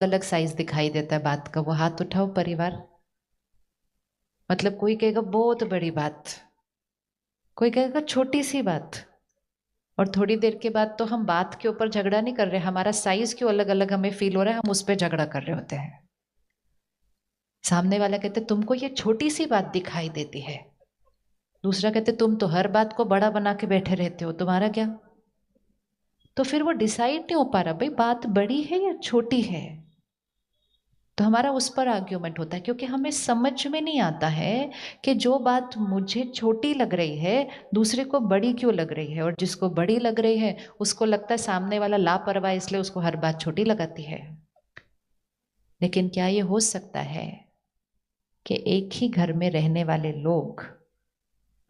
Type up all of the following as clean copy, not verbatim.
अलग साइज दिखाई देता है बात का, वो हाथ उठाओ परिवार। मतलब कोई कहेगा बहुत बड़ी बात, कोई कहेगा छोटी सी बात। और थोड़ी देर के बाद तो हम बात के ऊपर झगड़ा नहीं कर रहे, हमारा साइज क्यों अलग अलग हमें फील हो रहा है, हम उस पर झगड़ा कर रहे होते हैं। सामने वाला कहते तुमको ये छोटी सी बात दिखाई देती है, दूसरा कहते तुम तो हर बात को बड़ा बना के बैठे रहते हो, तुम्हारा क्या। तो फिर वो डिसाइड नहीं हो पा रहा भाई बात बड़ी है या छोटी है। तो हमारा उस पर आर्ग्यूमेंट होता है, क्योंकि हमें समझ में नहीं आता है कि जो बात मुझे छोटी लग रही है दूसरे को बड़ी क्यों लग रही है, और जिसको बड़ी लग रही है उसको लगता है सामने वाला लापरवाह, इसलिए उसको हर बात छोटी लगाती है। लेकिन क्या ये हो सकता है कि एक ही घर में रहने वाले लोग,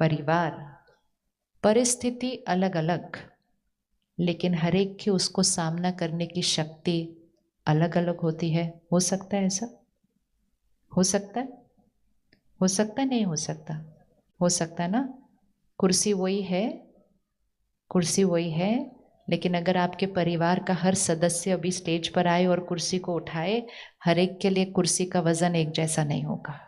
परिवार, परिस्थिति अलग अलग, लेकिन हर एक की उसको सामना करने की शक्ति अलग अलग होती है? हो सकता है ऐसा? हो सकता है? हो सकता है? नहीं हो सकता? हो सकता है ना। कुर्सी वही है, कुर्सी वही है, लेकिन अगर आपके परिवार का हर सदस्य अभी स्टेज पर आए और कुर्सी को उठाए, हर एक के लिए कुर्सी का वजन एक जैसा नहीं होगा।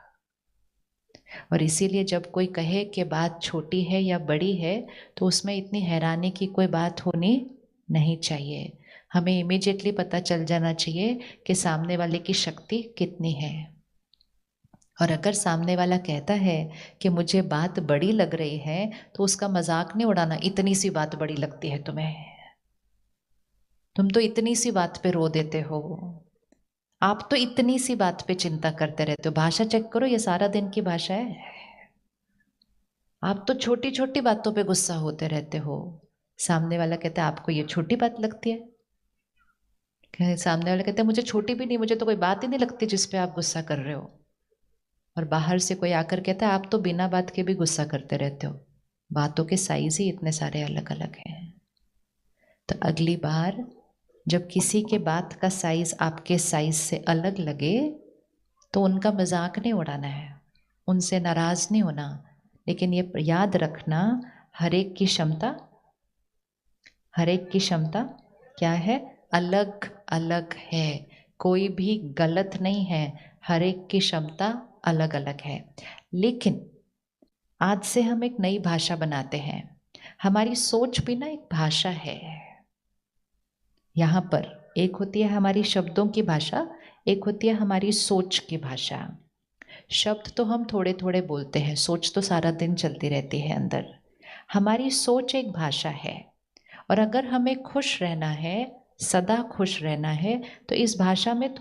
और इसीलिए जब कोई कहे कि बात छोटी है या बड़ी है, तो उसमें इतनी हैरानी की कोई बात होनी नहीं चाहिए। हमें इमीडिएटली पता चल जाना चाहिए कि सामने वाले की शक्ति कितनी है। और अगर सामने वाला कहता है कि मुझे बात बड़ी लग रही है, तो उसका मजाक नहीं उड़ाना, इतनी सी बात बड़ी लगती है तुम्हें, तुम तो इतनी सी बात पे रो देते हो, आप तो इतनी सी बात पे चिंता करते रहते हो। भाषा चेक करो, ये सारा दिन की भाषा है। आप तो छोटी छोटी बातों पे गुस्सा होते रहते हो। सामने वाला कहता है आपको ये छोटी बात लगती है, सामने वाला कहता है मुझे छोटी भी नहीं, मुझे तो कोई बात ही नहीं लगती जिस पे आप गुस्सा कर रहे हो। और बाहर से कोई आकर कहता है आप तो बिना बात के भी गुस्सा करते रहते हो। बातों के साइज ही इतने सारे अलग अलग हैं। तो अगली बार जब किसी के बात का साइज आपके साइज से अलग लगे, तो उनका मजाक नहीं उड़ाना है, उनसे नाराज नहीं होना, लेकिन ये याद रखना, हर एक की क्षमता, हर एक की क्षमता क्या है, अलग अलग है। कोई भी गलत नहीं है, हर एक की क्षमता अलग अलग है। लेकिन आज से हम एक नई भाषा बनाते हैं। हमारी सोच भी ना एक भाषा है। यहाँ पर एक होती है हमारी शब्दों की भाषा, एक होती है हमारी सोच की भाषा। शब्द तो हम थोड़े थोड़े बोलते हैं, सोच तो सारा दिन चलती रहती है अंदर। हमारी सोच एक भाषा है, और अगर हमें खुश रहना है, सदा खुश रहना है, तो इस भाषा में